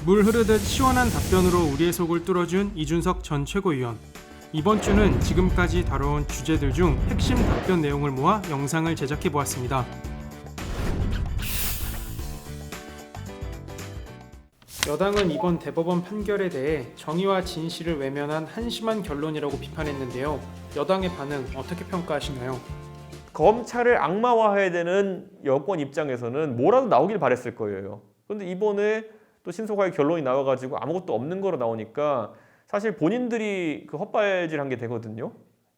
물 흐르듯 시원한 답변으로 우리의 속을 뚫어준 이준석 전 최고위원. 이번 주는 지금까지 다뤄온 주제들 중 핵심 답변 내용을 모아 영상을 제작해 보았습니다. 여당은 이번 대법원 판결에 대해 정의와 진실을 외면한 한심한 결론이라고 비판했는데요. 여당의 반응 어떻게 평가하시나요? 검찰을 악마화해야 되는 여권 입장에서는 뭐라도 나오길 바랬을 거예요. 그런데 이번에 또 신속하게 결론이 나와가지고 아무것도 없는 거로 나오니까 사실 본인들이 그 헛발질한 게 되거든요.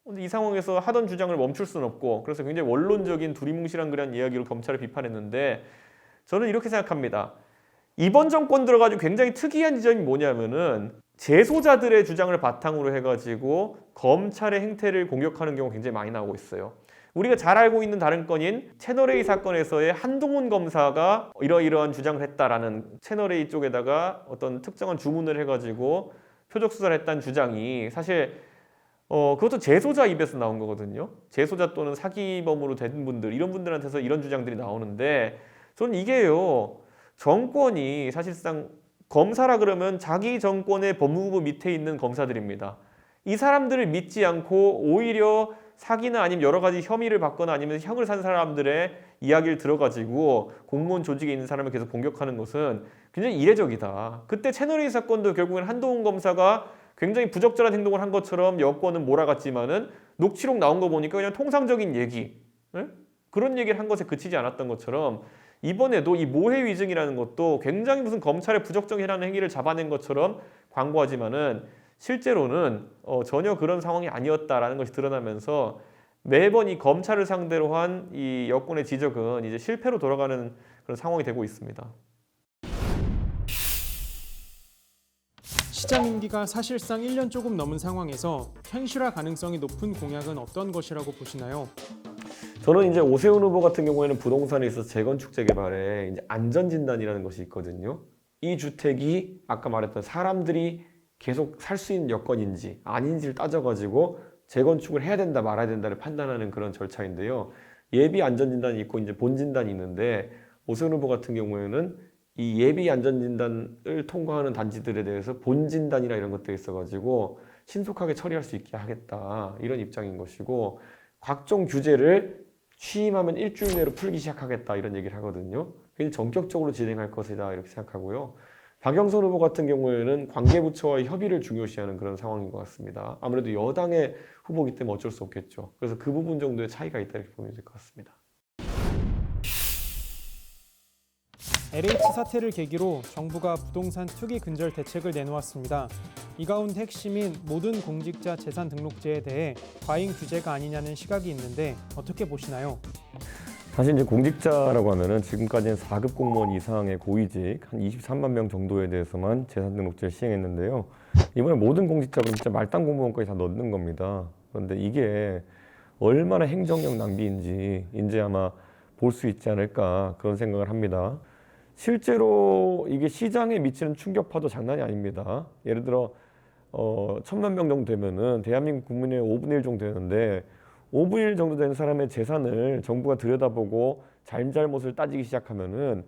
근데 이 상황에서 하던 주장을 멈출 수는 없고, 그래서 굉장히 원론적인 두리뭉실한 그런 이야기로 검찰을 비판했는데, 저는 이렇게 생각합니다. 이번 정권 들어가지고 굉장히 특이한 지점이 뭐냐면은 재소자들의 주장을 바탕으로 해가지고 검찰의 행태를 공격하는 경우가 굉장히 많이 나오고 있어요. 우리가 잘 알고 있는 다른 건인 채널A 사건에서의 한동훈 검사가 이러이러한 주장을 했다라는 채널A 쪽에다가 어떤 특정한 주문을 해가지고 표적 수사를 했다는 주장이 사실 그것도 재소자 입에서 나온 거거든요. 재소자 또는 사기범으로 된 분들, 이런 분들한테서 이런 주장들이 나오는데, 저는 이게요, 정권이 사실상 검사라 그러면 자기 정권의 법무부 밑에 있는 검사들입니다. 이 사람들을 믿지 않고 오히려 사기나 아니면 여러 가지 혐의를 받거나 아니면 형을 산 사람들의 이야기를 들어가지고 공무원 조직에 있는 사람을 계속 공격하는 것은 굉장히 이례적이다. 그때 채널A 사건도 결국엔 한동훈 검사가 굉장히 부적절한 행동을 한 것처럼 여권은 몰아갔지만은 녹취록 나온 거 보니까 그냥 통상적인 얘기, 그런 얘기를 한 것에 그치지 않았던 것처럼 이번에도 이 모해 위증이라는 것도 굉장히 무슨 검찰의 부적정이라는 행위를 잡아낸 것처럼 광고하지만은 실제로는 전혀 그런 상황이 아니었다라는 것이 드러나면서 매번 이 검찰을 상대로 한 이 여권의 지적은 이제 실패로 돌아가는 그런 상황이 되고 있습니다. 시장 임기가 사실상 1년 조금 넘은 상황에서 현실화 가능성이 높은 공약은 어떤 것이라고 보시나요? 저는 이제 오세훈 후보 같은 경우에는 부동산에 있어서 재건축 재개발에 이제 안전진단이라는 것이 있거든요. 이 주택이 아까 말했던 사람들이 계속 살 수 있는 여건인지 아닌지를 따져가지고 재건축을 해야 된다 말아야 된다를 판단하는 그런 절차인데요. 예비 안전진단이 있고 이제 본진단이 있는데, 오세훈 후보 같은 경우에는 이 예비 안전진단을 통과하는 단지들에 대해서 본진단이나 이런 것들이 있어가지고 신속하게 처리할 수 있게 하겠다, 이런 입장인 것이고, 각종 규제를 취임하면 일주일 내로 풀기 시작하겠다, 이런 얘기를 하거든요. 굉장히 전격적으로 진행할 것이다, 이렇게 생각하고요. 박영선 후보 같은 경우에는 관계부처와의 협의를 중요시하는 그런 상황인 것 같습니다. 아무래도 여당의 후보이기 때문에 어쩔 수 없겠죠. 그래서 그 부분 정도의 차이가 있다, 이렇게 보면 될 것 같습니다. LH 사태를 계기로 정부가 부동산 투기 근절 대책을 내놓았습니다. 이 가운데 핵심인 모든 공직자 재산 등록제에 대해 과잉 규제가 아니냐는 시각이 있는데 어떻게 보시나요? 사실 이제 공직자라고 하면은 지금까지는 4급 공무원 이상의 고위직 한 23만 명 정도에 대해서만 재산 등록제를 시행했는데요. 이번에 모든 공직자분 진짜 말단 공무원까지 다 넣는 겁니다. 그런데 이게 얼마나 행정력 낭비인지 이제 아마 볼 수 있지 않을까, 그런 생각을 합니다. 실제로 이게 시장에 미치는 충격파도 장난이 아닙니다. 예를 들어 1,000만 명 정도 되면은 대한민국 국민의 5분의 1 정도 되는데, 5분의 1 정도 되는 사람의 재산을 정부가 들여다보고 잘잘못을 따지기 시작하면은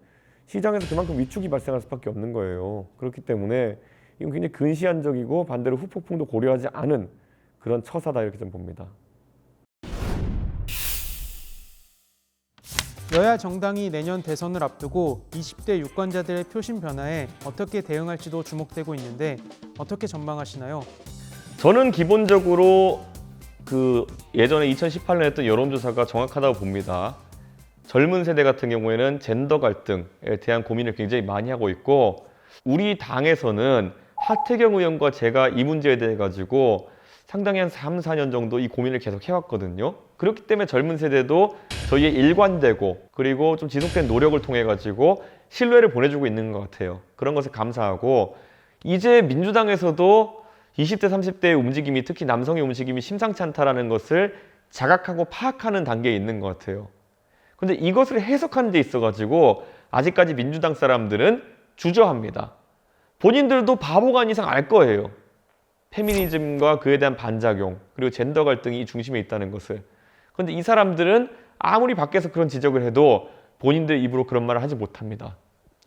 시장에서 그만큼 위축이 발생할 수밖에 없는 거예요. 그렇기 때문에 이건 굉장히 근시안적이고 반대로 후폭풍도 고려하지 않은 그런 처사다, 이렇게 좀 봅니다. 여야 정당이 내년 대선을 앞두고 20대 유권자들의 표심 변화에 어떻게 대응할지도 주목되고 있는데 어떻게 전망하시나요? 저는 기본적으로 예전에 2018년에 했던 여론조사가 정확하다고 봅니다. 젊은 세대 같은 경우에는 젠더 갈등에 대한 고민을 굉장히 많이 하고 있고, 우리 당에서는 하태경 의원과 제가 이 문제에 대해 가지고 상당히 한 3, 4년 정도 이 고민을 계속 해왔거든요. 그렇기 때문에 젊은 세대도 저희의 일관되고 그리고 좀 지속된 노력을 통해 가지고 신뢰를 보내주고 있는 것 같아요. 그런 것에 감사하고, 이제 민주당에서도 20대, 30대의 움직임이, 특히 남성의 움직임이 심상치 않다라는 것을 자각하고 파악하는 단계에 있는 것 같아요. 그런데 이것을 해석하는 데 있어가지고 아직까지 민주당 사람들은 주저합니다. 본인들도 바보가 아닌 이상 알 거예요. 페미니즘과 그에 대한 반작용, 그리고 젠더 갈등이 중심에 있다는 것을. 그런데 이 사람들은 아무리 밖에서 그런 지적을 해도 본인들 입으로 그런 말을 하지 못합니다.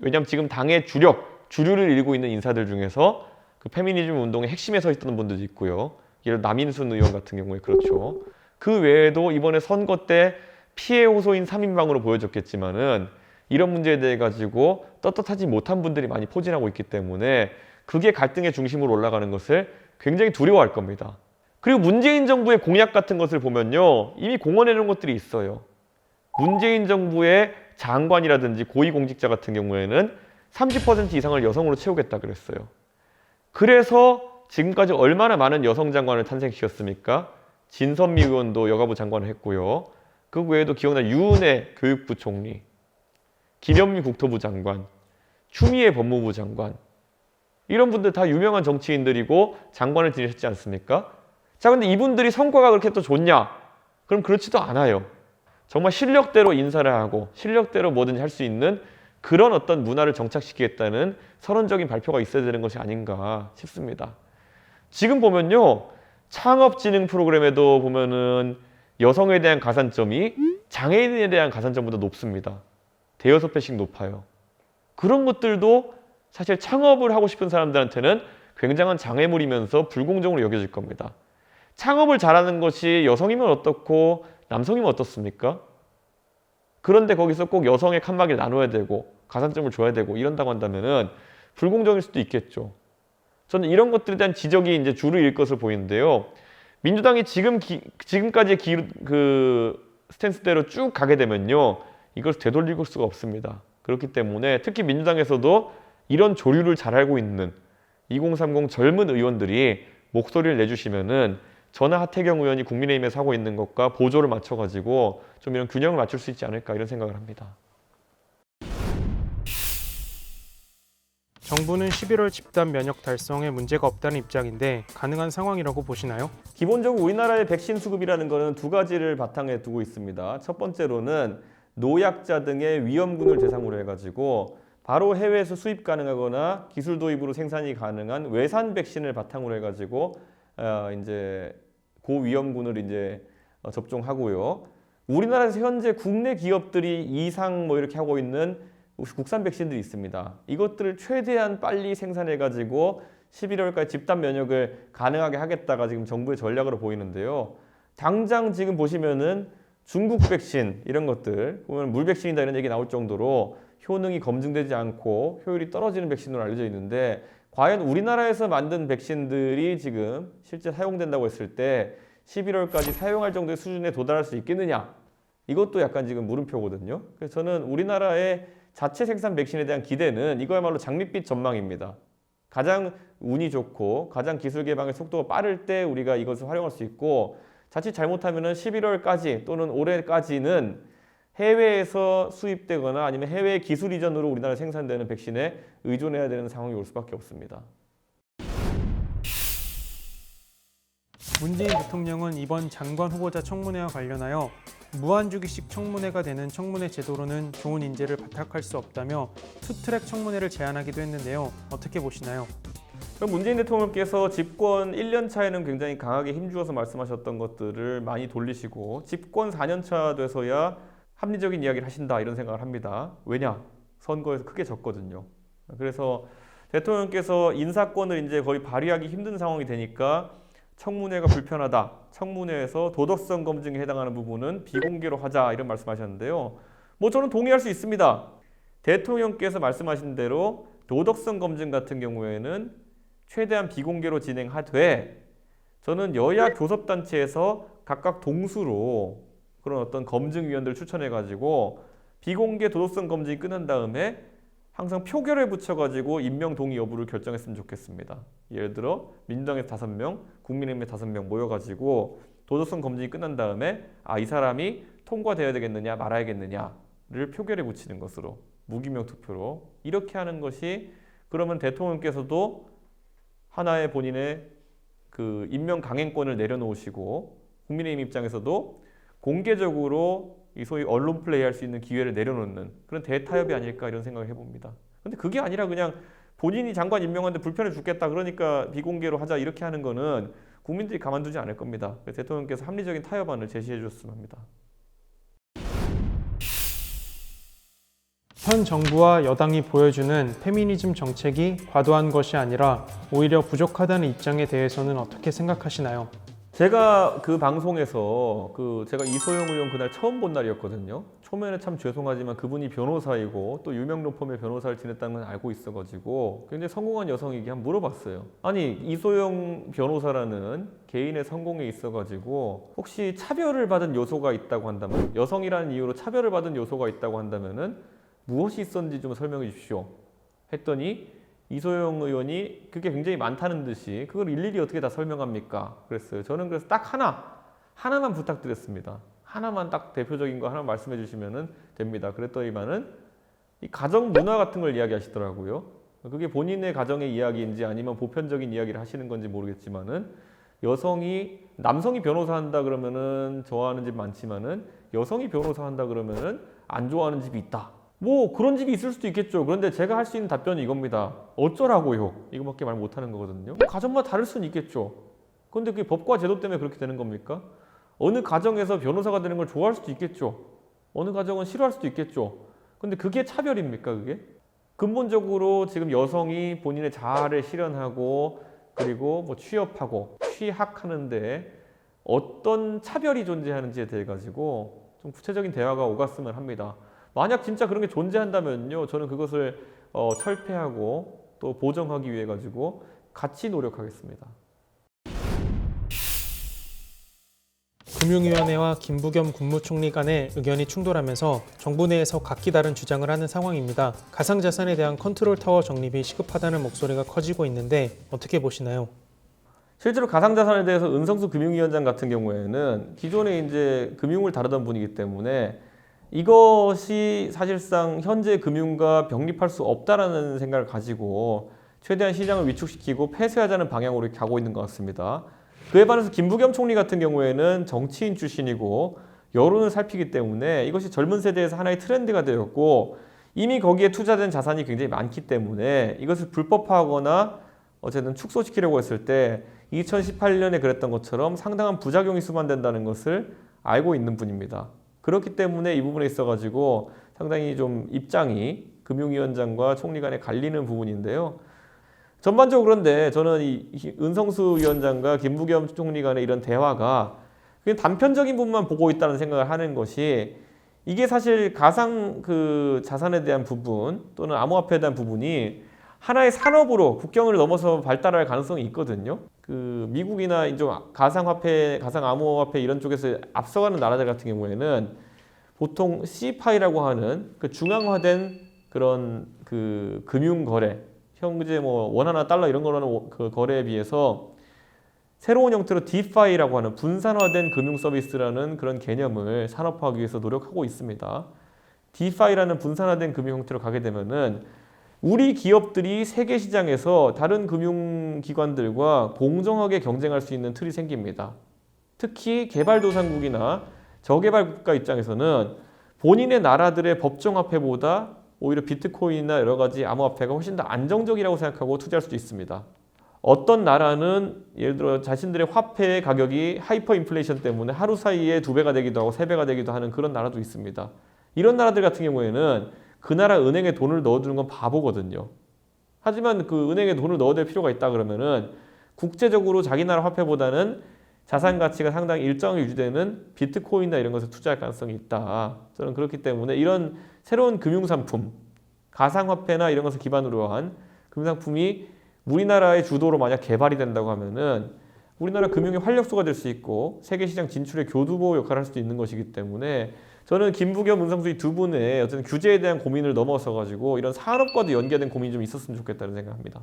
왜냐하면 지금 당의 주력, 주류를 이루고 있는 인사들 중에서 그 페미니즘 운동의 핵심에 서 있던 분들도 있고요. 예를 들어 남인순 의원 같은 경우에 그렇죠. 그 외에도 이번에 선거 때 피해 호소인 3인방으로 보여졌겠지만은 이런 문제에 대해 가지고 떳떳하지 못한 분들이 많이 포진하고 있기 때문에 그게 갈등의 중심으로 올라가는 것을 굉장히 두려워할 겁니다. 그리고 문재인 정부의 공약 같은 것을 보면요. 이미 공언해 놓은 것들이 있어요. 문재인 정부의 장관이라든지 고위공직자 같은 경우에는 30% 이상을 여성으로 채우겠다 그랬어요. 그래서 지금까지 얼마나 많은 여성 장관을 탄생시켰습니까? 진선미 의원도 여가부 장관을 했고요. 그 외에도 기억나 유은혜 교육부 총리, 김현미 국토부 장관, 추미애 법무부 장관 이런 분들 다 유명한 정치인들이고 장관을 지내셨지 않습니까? 자, 근데 이분들이 성과가 그렇게 또 좋냐? 그럼 그렇지도 않아요. 정말 실력대로 인사를 하고 실력대로 뭐든지 할 수 있는 그런 어떤 문화를 정착시키겠다는 선언적인 발표가 있어야 되는 것이 아닌가 싶습니다. 지금 보면요. 창업진흥 프로그램에도 보면은 여성에 대한 가산점이 장애인에 대한 가산점보다 높습니다. 대여섯 배씩 높아요. 그런 것들도 사실 창업을 하고 싶은 사람들한테는 굉장한 장애물이면서 불공정으로 여겨질 겁니다. 창업을 잘하는 것이 여성이면 어떻고 남성이면 어떻습니까? 그런데 거기서 꼭 여성의 칸막이를 나눠야 되고 가산점을 줘야 되고 이런다고 한다면은 불공정일 수도 있겠죠. 저는 이런 것들에 대한 지적이 이제 줄을 일 것으로 보이는데요. 민주당이 지금까지의 그 스탠스대로 쭉 가게 되면요. 이걸 되돌릴 수가 없습니다. 그렇기 때문에 특히 민주당에서도 이런 조류를 잘 알고 있는 2030 젊은 의원들이 목소리를 내주시면은 저나 하태경 의원이 국민의힘에서 하고 있는 것과 보조를 맞춰가지고 좀 이런 균형을 맞출 수 있지 않을까 이런 생각을 합니다. 정부는 11월 집단 면역 달성에 문제가 없다는 입장인데 가능한 상황이라고 보시나요? 기본적으로 우리나라의 백신 수급이라는 것은 두 가지를 바탕에 두고 있습니다. 첫 번째로는 노약자 등의 위험군을 대상으로 해가지고 바로 해외에서 수입 가능하거나 기술 도입으로 생산이 가능한 외산 백신을 바탕으로 해가지고 이제 고위험군을 이제 접종하고요. 우리나라에서 현재 국내 기업들이 이상 뭐 이렇게 하고 있는 국산 백신들이 있습니다. 이것들을 최대한 빨리 생산해가지고 11월까지 집단 면역을 가능하게 하겠다가 지금 정부의 전략으로 보이는데요. 당장 지금 보시면은 중국 백신 이런 것들 보면 물 백신이다 이런 얘기 나올 정도로 효능이 검증되지 않고 효율이 떨어지는 백신으로 알려져 있는데 과연 우리나라에서 만든 백신들이 지금 실제 사용된다고 했을 때 11월까지 사용할 정도의 수준에 도달할 수 있겠느냐? 이것도 약간 지금 물음표거든요. 그래서 저는 우리나라의 자체 생산 백신에 대한 기대는 이거야말로 장밋빛 전망입니다. 가장 운이 좋고 가장 기술 개방의 속도가 빠를 때 우리가 이것을 활용할 수 있고 자칫 잘못하면 11월까지 또는 올해까지는 해외에서 수입되거나 아니면 해외 기술 이전으로 우리나라에 생산되는 백신에 의존해야 되는 상황이 올 수밖에 없습니다. 문재인 대통령은 이번 장관 후보자 청문회와 관련하여 무한주기식 청문회가 되는 청문회 제도로는 좋은 인재를 발탁할 수 없다며 투트랙 청문회를 제안하기도 했는데요. 어떻게 보시나요? 문재인 대통령께서 집권 1년 차에는 굉장히 강하게 힘주어서 말씀하셨던 것들을 많이 돌리시고 집권 4년 차 돼서야 합리적인 이야기를 하신다 이런 생각을 합니다. 왜냐? 선거에서 크게 졌거든요. 그래서 대통령께서 인사권을 이제 거의 발휘하기 힘든 상황이 되니까 청문회가 불편하다. 청문회에서 도덕성 검증에 해당하는 부분은 비공개로 하자 이런 말씀하셨는데요. 뭐 저는 동의할 수 있습니다. 대통령께서 말씀하신 대로 도덕성 검증 같은 경우에는 최대한 비공개로 진행하되 저는 여야 교섭단체에서 각각 동수로 그런 어떤 검증위원들을 추천해가지고 비공개 도덕성 검증이 끝난 다음에 항상 표결에 붙여가지고 임명 동의 여부를 결정했으면 좋겠습니다. 예를 들어 민주당에서 5명, 국민의힘에 5명 모여가지고 도덕성 검증이 끝난 다음에 이 사람이 통과되어야 되겠느냐 말아야겠느냐를 표결에 붙이는 것으로 무기명 투표로 이렇게 하는 것이 그러면 대통령께서도 하나의 본인의 그 임명 강행권을 내려놓으시고 국민의힘 입장에서도 공개적으로 이 소위 언론 플레이할 수 있는 기회를 내려놓는 그런 대타협이 아닐까 이런 생각을 해봅니다. 근데 그게 아니라 그냥 본인이 장관 임명하는데 불편해 죽겠다 그러니까 비공개로 하자 이렇게 하는 거는 국민들이 가만두지 않을 겁니다. 그래서 대통령께서 합리적인 타협안을 제시해 주셨으면 합니다. 현 정부와 여당이 보여주는 페미니즘 정책이 과도한 것이 아니라 오히려 부족하다는 입장에 대해서는 어떻게 생각하시나요? 제가 그 방송에서 제가 이소영 의원 그날 처음 본 날이었거든요. 처음에는 참 죄송하지만 그분이 변호사이고 또 유명 로펌의 변호사를 지냈다는 걸 알고 있어가지고 굉장히 성공한 여성이기 한번 물어봤어요. 아니 이소영 변호사라는 개인의 성공에 있어가지고 혹시 차별을 받은 요소가 있다고 한다면, 여성이라는 이유로 차별을 받은 요소가 있다고 한다면은 무엇이 있었는지 좀 설명해 주십시오 했더니 이소영 의원이 그게 굉장히 많다는 듯이 그걸 일일이 어떻게 다 설명합니까? 그랬어요. 저는 그래서 딱 하나만 부탁드렸습니다. 하나만 딱 대표적인 거 하나 말씀해 주시면 됩니다. 그랬더니만은 이 가정 문화 같은 걸 이야기하시더라고요. 그게 본인의 가정의 이야기인지 아니면 보편적인 이야기를 하시는 건지 모르겠지만은 남성이 변호사 한다 그러면은 좋아하는 집 많지만은 여성이 변호사 한다 그러면은 안 좋아하는 집이 있다. 뭐 그런 집이 있을 수도 있겠죠. 그런데 제가 할 수 있는 답변이 이겁니다. 어쩌라고요? 이거밖에 말 못하는 거거든요. 가정마다 다를 수는 있겠죠. 그런데 그게 법과 제도 때문에 그렇게 되는 겁니까? 어느 가정에서 변호사가 되는 걸 좋아할 수도 있겠죠. 어느 가정은 싫어할 수도 있겠죠. 근데 그게 차별입니까, 그게? 근본적으로 지금 여성이 본인의 자아를 실현하고 그리고 뭐 취업하고 취학하는데 어떤 차별이 존재하는지에 대해 가지고 좀 구체적인 대화가 오갔으면 합니다. 만약 진짜 그런 게 존재한다면요, 저는 그것을 철폐하고 또 보정하기 위해 가지고 같이 노력하겠습니다. 금융위원회와 김부겸 국무총리 간의 의견이 충돌하면서 정부 내에서 각기 다른 주장을 하는 상황입니다. 가상자산에 대한 컨트롤 타워 정립이 시급하다는 목소리가 커지고 있는데 어떻게 보시나요? 실제로 가상자산에 대해서 은성수 금융위원장 같은 경우에는 기존에 이제 금융을 다루던 분이기 때문에 이것이 사실상 현재 금융과 병립할 수 없다라는 생각을 가지고 최대한 시장을 위축시키고 폐쇄하자는 방향으로 이렇게 가고 있는 것 같습니다. 그에 반해서 김부겸 총리 같은 경우에는 정치인 출신이고 여론을 살피기 때문에 이것이 젊은 세대에서 하나의 트렌드가 되었고 이미 거기에 투자된 자산이 굉장히 많기 때문에 이것을 불법화하거나 어쨌든 축소시키려고 했을 때 2018년에 그랬던 것처럼 상당한 부작용이 수반된다는 것을 알고 있는 분입니다. 그렇기 때문에 이 부분에 있어가지고 상당히 좀 입장이 금융위원장과 총리 간에 갈리는 부분인데요. 전반적으로 그런데 저는 이 은성수 위원장과 김부겸 총리 간의 이런 대화가 그냥 단편적인 부분만 보고 있다는 생각을 하는 것이 이게 사실 가상 자산에 대한 부분 또는 암호화폐에 대한 부분이 하나의 산업으로 국경을 넘어서 발달할 가능성이 있거든요. 미국이나 이쪽 가상화폐, 가상암호화폐 이런 쪽에서 앞서가는 나라들 같은 경우에는 보통 CeFi라고 하는 중앙화된 그런 금융거래, 현재 뭐 원화나 달러 이런 거라는 거래에 비해서 새로운 형태로 DeFi라고 하는 분산화된 금융 서비스라는 그런 개념을 산업화하기 위해서 노력하고 있습니다. DeFi라는 분산화된 금융 형태로 가게 되면은 우리 기업들이 세계 시장에서 다른 금융기관들과 공정하게 경쟁할 수 있는 틀이 생깁니다. 특히 개발도상국이나 저개발국가 입장에서는 본인의 나라들의 법정화폐보다 오히려 비트코인이나 여러 가지 암호화폐가 훨씬 더 안정적이라고 생각하고 투자할 수도 있습니다. 어떤 나라는 예를 들어 자신들의 화폐의 가격이 하이퍼 인플레이션 때문에 하루 사이에 2배가 되기도 하고 3배가 되기도 하는 그런 나라도 있습니다. 이런 나라들 같은 경우에는 그 나라 은행에 돈을 넣어두는 건 바보거든요. 하지만 그 은행에 돈을 넣어야 될 필요가 있다 그러면은 국제적으로 자기 나라 화폐보다는 자산 가치가 상당히 일정하게 유지되는 비트코인이나 이런 것에 투자할 가능성이 있다. 저는 그렇기 때문에 이런 새로운 금융상품, 가상화폐나 이런 것을 기반으로 한 금융상품이 우리나라의 주도로 만약 개발이 된다고 하면은 우리나라 금융의 활력소가 될 수 있고 세계 시장 진출의 교두보 역할을 할 수도 있는 것이기 때문에 저는 김부겸, 은성수 이 두 분의 어쨌든 규제에 대한 고민을 넘어서 가지고 이런 산업과도 연계된 고민이 좀 있었으면 좋겠다는 생각합니다.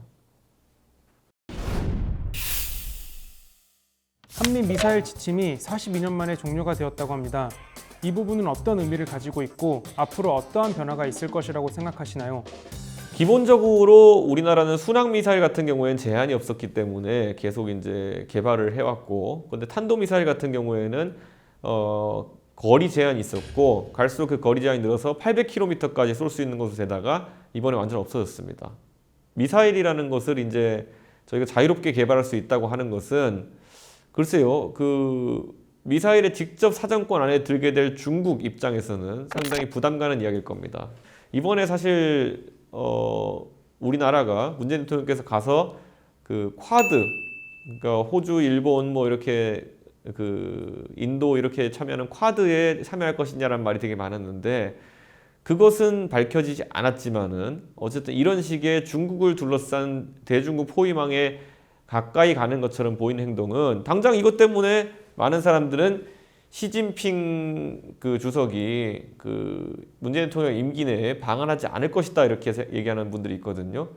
한미 미사일 지침이 42년 만에 종료가 되었다고 합니다. 이 부분은 어떤 의미를 가지고 있고 앞으로 어떠한 변화가 있을 것이라고 생각하시나요? 기본적으로 우리나라는 순항 미사일 같은 경우에는 제한이 없었기 때문에 계속 이제 개발을 해왔고, 근데 탄도 미사일 같은 경우에는 거리 제한이 있었고 갈수록 그 거리 제한이 늘어서 800km까지 쏠 수 있는 것으로 되다가 이번에 완전 없어졌습니다. 미사일이라는 것을 이제 저희가 자유롭게 개발할 수 있다고 하는 것은 글쎄요, 미사일의 직접 사정권 안에 들게 될 중국 입장에서는 상당히 부담 가는 이야기일 겁니다. 이번에 사실 우리나라가 문재인 대통령께서 가서 그 쿼드, 그러니까 호주, 일본 뭐 이렇게 그 인도 이렇게 참여하는 쿼드에 참여할 것이냐라는 말이 되게 많았는데 그것은 밝혀지지 않았지만은 어쨌든 이런 식의 중국을 둘러싼 대중국 포위망에 가까이 가는 것처럼 보이는 행동은 당장 이것 때문에 많은 사람들은 시진핑 그 주석이 그 문재인 대통령 임기 내에 방한하지 않을 것이다 이렇게 얘기하는 분들이 있거든요.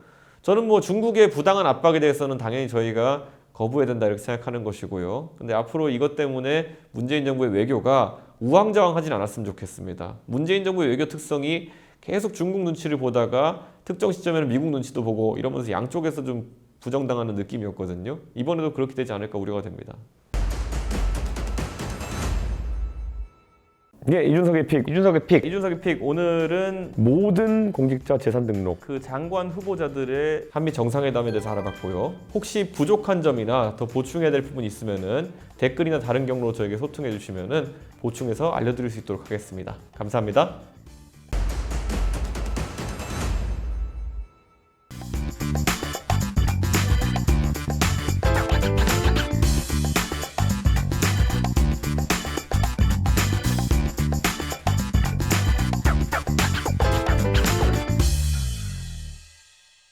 저는 뭐 중국의 부당한 압박에 대해서는 당연히 저희가 거부해야 된다 이렇게 생각하는 것이고요. 근데 앞으로 이것 때문에 문재인 정부의 외교가 우왕좌왕하진 않았으면 좋겠습니다. 문재인 정부의 외교 특성이 계속 중국 눈치를 보다가 특정 시점에는 미국 눈치도 보고 이러면서 양쪽에서 좀 부정당하는 느낌이었거든요. 이번에도 그렇게 되지 않을까 우려가 됩니다. 예, 이준석의 픽. 이준석의 픽 오늘은 모든 공직자 재산 등록. 그 장관 후보자들의 한미 정상회담에 대해서 알아봤고요. 혹시 부족한 점이나 더 보충해야 될 부분이 있으면은 댓글이나 다른 경로로 저에게 소통해 주시면은 보충해서 알려드릴 수 있도록 하겠습니다. 감사합니다.